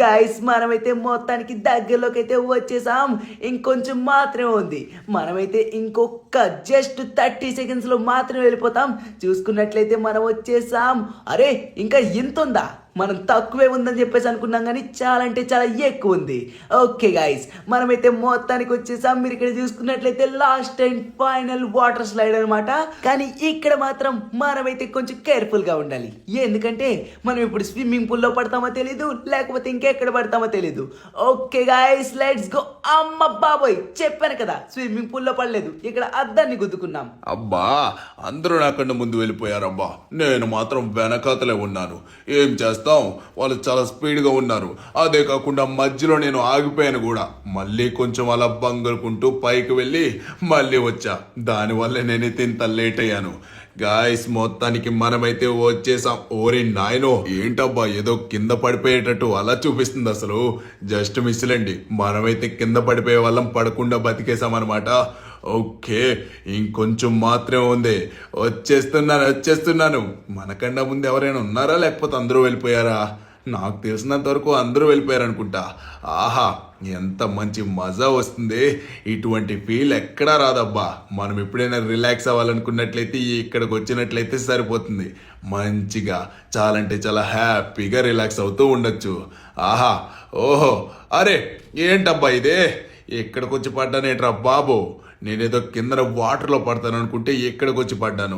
గైస్, మనమైతే మొత్తానికి దగ్గరలోకి అయితే వచ్చేసాం. ఇంకొంచెం మాత్రమే ఉంది. మనమైతే ఇంకొక జస్ట్ 30 seconds లో మాత్రమే వెళ్ళిపోతాం. చూసుకున్నట్లయితే మనం వచ్చేసాం. అరే ఇంకా ఇంత ఉందా? మనం తక్కువే ఉందని చెప్పేసి అనుకున్నాం, కానీ చాలా అంటే చాలా ఎక్కువ ఉంది. ఓకే గైస్, మనమైతే మొత్తానికి వచ్చేసాం. మీరు ఇక్కడ చూసుకున్నట్లయితే last and final water slide అనమాట. కానీ ఇక్కడ మాత్రం మనమైతే కొంచెం కేర్ఫుల్ గా ఉండాలి. ఎందుకంటే మనం ఇప్పుడు స్విమ్మింగ్ పూల్ లో పడతామో తెలీదు, లేకపోతే ఇంకెక్కడ పడతామో తెలీదు. Okay guys, let's go. అమ్మ బాబోయ్, చెప్పాను కదా స్విమ్మింగ్ పూల్ లో పడలేదు, ఇక్కడ అద్దాన్ని గుద్దుకున్నాం. అబ్బా, అందరూ నాకన్నా ముందు వెళ్ళిపోయారబ్బా, నేను మాత్రం వెనకాతలే ఉన్నాను. ఏం చేస్తా, వాళ్ళు చాలా స్పీడ్గా ఉన్నారు. అదే కాకుండా మధ్యలో నేను ఆగిపోయాను కూడా. మళ్ళీ కొంచెం అలా బంగరుకుంటూ పైకి వెళ్ళి మళ్ళీ వచ్చా. దానివల్ల నేనైతే ఇంత లేట్ అయ్యాను. గాయస్, మొత్తానికి మనమైతే వచ్చేసాం. ఓరి నాయనో, ఏంటబ్బా ఏదో కింద పడిపోయేటట్టు అలా చూపిస్తుంది. అసలు జస్ట్ మిస్లేండి, మనమైతే కింద పడిపోయే వాళ్ళం, పడకుండా బతికేసామన్నమాట. ఓకే, ఇంకొంచెం మాత్రమే ఉంది. వచ్చేస్తున్నాను. మనకన్నా ముందు ఎవరైనా ఉన్నారా, లేకపోతే అందరూ వెళ్ళిపోయారా? నాకు తెలిసినంత వరకు అందరూ వెళ్ళిపోయారు అనుకుంటా. ఆహా, ఎంత మంచి మజా వస్తుంది. ఇటువంటి ఫీల్ ఎక్కడా రాదబ్బా. మనం ఎప్పుడైనా రిలాక్స్ అవ్వాలనుకున్నట్లయితే ఇక్కడికి వచ్చినట్లయితే సరిపోతుంది. మంచిగా చాలా అంటే చాలా హ్యాపీగా రిలాక్స్ అవుతూ ఉండొచ్చు. ఆహా, ఓహో, అరే ఏంటబ్బా ఇదే, ఎక్కడికి వచ్చి పడ్డానేట్రా బాబు. నేనేదో కింద వాటర్లో పడతాను అనుకుంటే ఎక్కడికి వచ్చి పడ్డాను.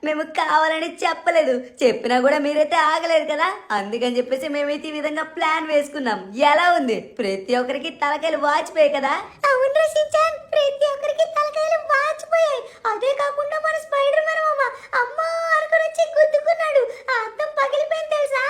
మేము కావాలని చెప్పలేదు, చెప్పినా కూడా మీరైతే ఆగలేదు కదా. అందుకని చెప్పేసి మేమైతే ఈ విధంగా ప్లాన్ వేసుకున్నాం. ఎలా ఉంది? ప్రతి ఒక్కరికి తలకాయలు వాచిపోయాయి కదా. అవును షించాన్, ప్రతి ఒక్కరికి తలకాయలు వాచిపోయాయి. అదే కాకుండా మన స్పైడర్ మ్యాన్ అమ్మా అనుకుని వచ్చి గుద్దుకున్నాడు. ఆ అద్దం పగిలిపోయింది తెలుసా?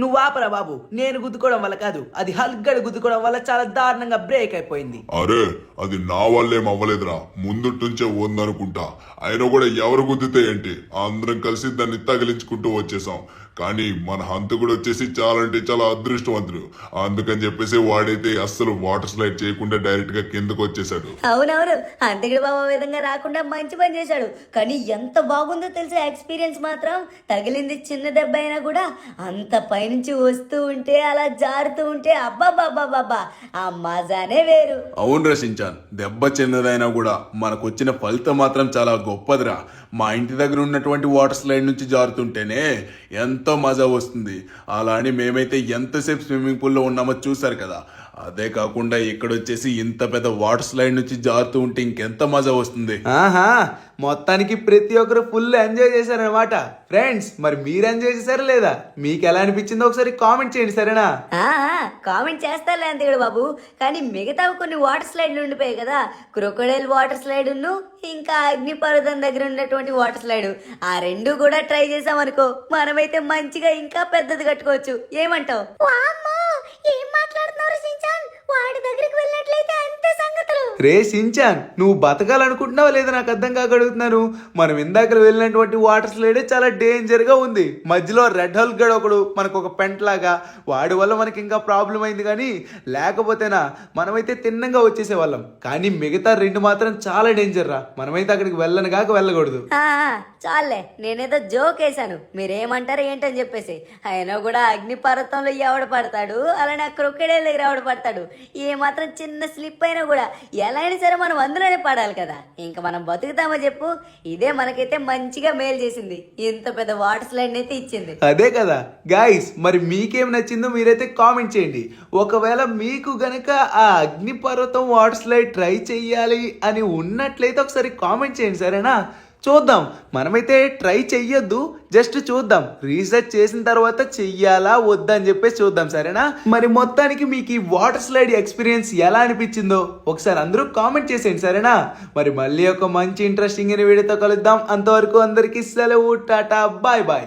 నువ్వు ఆపరా బాబు, నేను గుద్దుకోవడం వల్ల కాదు, అది హల్గడ్ గుద్దుకోవడం వల్ల చాలా దారుణంగా బ్రేక్ అయిపోయింది. అరే అది నా వల్లేం అవ్వలేదురా, ముందుంచే ఉందనుకుంటా. అయినా కూడా ఎవరు గుద్దితే ఏంటి, అందరం కలిసి దాన్ని తగిలించుకుంటూ వచ్చేసాం. కానీ మన హంతకుడు వచ్చేసి చాలా అంటే చాలా అదృష్టవంతుడు. అందుకని చెప్పేసి వాడైతే అస్సలు వాటర్ స్లైడ్ చేయకుండా డైరెక్ట్ గా కిందకు వచ్చేసాడు. అవునవును, అంతకుడు బాబు ఆ విధంగా రాకుండా మంచి పని చేశాడు. కానీ ఎంత బాగుందో తెలిసే ఎక్స్పీరియన్స్ మాత్రం. తగిలింది చిన్న దెబ్బ అయినా కూడా అంత పైనుంచి వస్తూ ఉంటే అలా జారుతూ ఉంటే అబ్బాబాబాబాబా ఆ మజానే వేరు. అవును రచించాన్, దెబ్బ చిన్నదైనా కూడా మనకు వచ్చిన ఫలితం మాత్రం చాలా గొప్పదిరా. మా ఇంటి దగ్గర ఉన్నటువంటి వాటర్ స్లైడ్ నుంచి జారుతుంటేనే ఎంతో మజా వస్తుంది. అలా అని మేమైతే ఎంతసేపు స్విమ్మింగ్ పూల్లో ఉన్నామో చూసారు కదా. అదే కాకుండా ఇక్కడ వచ్చేసి ఇంత పెద్ద వాటర్ స్లైడ్ నుంచి జారుతూ ఉంటే ఇంకెంత మజా వస్తుంది. ఆహా, మొత్తానికి ప్రతి ఒక్కరు ఫుల్ ఎంజాయ్ చేశారనమాట. ఫ్రెండ్స్, మరి మీరు ఎంజాయ్ చేశారా లేదా? మీకు ఎలా అనిపించిందో ఒకసారి కామెంట్ చేయండి, సరేనా? కామెంట్ చేస్తారులే అంతకుడు బాబు. కానీ మిగతా కొన్ని వాటర్ స్లైడ్లు ఉండిపోయాయి కదా, క్రొకొడైల్ వాటర్ స్లైడ్ ఇంకా అగ్నిపర్వతం దగ్గర ఉన్నటువంటి వాటర్ స్లైడ్, ఆ రెండు కూడా ట్రై చేసామనుకో మనమైతే మంచిగా ఇంకా పెద్దది కట్టుకోవచ్చు. ఏమంటావు? వామ్మో, ఏం మాట్లాడుతున్నారు సించాన్? వాడి దగ్గరికి వెళ్ళినట్లయితే అంతే సంగతులు. రే సించాన్, నువ్వు బతకాలనుకుంటున్నావా లేదా నాకు అర్థం కాక అడుగుతున్నాను. మనం ఇందాక వెళ్ళినటువంటి వాటర్ స్లైడే చాలా డేంజర్ గా ఉంది. మధ్యలో రెడ్ హోల్ గడ ఒకడు మనకు ఒక పెంట్ లాగా, వాడి వల్ల మనకి ఇంకా ప్రాబ్లం అయింది. కానీ లేకపోతేనా మనమైతే తిన్నంగా వచ్చేసేవాళ్ళం. కానీ మిగతా రెండు మాత్రం చాలా డేంజర్ రా. మనమైతే అక్కడికి వెళ్ళనుగాక వెళ్ళకూడదు. చాలే, నేనేదో జోక్ వేసాను, మీరేమంటారు ఏంటని చెప్పేసి. అయినా కూడా అగ్నిపర్వతంలో ఎవడు పడతాడు, అలానే ఆ క్రొక్కెడైల్ దగ్గర ఎవడు పడతాడు. ఏ మాత్రం చిన్న స్లిప్ అయినా కూడా ఎలా అయినా సరే మనం అందులోనే పడాలి కదా. ఇంకా మనం బతుకుతామో చెప్పు. ఇదే మనకైతే మంచిగా మేలు చేసింది, ఇంత పెద్ద వాటర్ స్లైడ్ అయితే ఇచ్చింది. అదే కదా గాయస్, మరి మీకేం నచ్చిందో మీరైతే కామెంట్ చేయండి. ఒకవేళ మీకు గనక ఆ అగ్నిపర్వతం వాటర్ స్లైడ్ ట్రై చెయ్యాలి అని ఉన్నట్లయితే ఒకసారి కామెంట్ చేయండి, సరేనా? చూద్దాం. మనమైతే ట్రై చెయ్యొద్దు, జస్ట్ చూద్దాం. రీసెర్చ్ చేసిన తర్వాత చెయ్యాలా వద్దా అని చెప్పేసి చూద్దాం, సరేనా? మరి మొత్తానికి మీకు ఈ వాటర్ స్లైడ్ ఎక్స్పీరియన్స్ ఎలా అనిపించిందో ఒకసారి అందరూ కామెంట్ చేసేయండి, సరేనా? మరి మళ్ళీ ఒక మంచి ఇంట్రెస్టింగ్ వీడియోతో కలుద్దాం. అంతవరకు అందరికీ సెలవు, టాటా, బాయ్ బాయ్.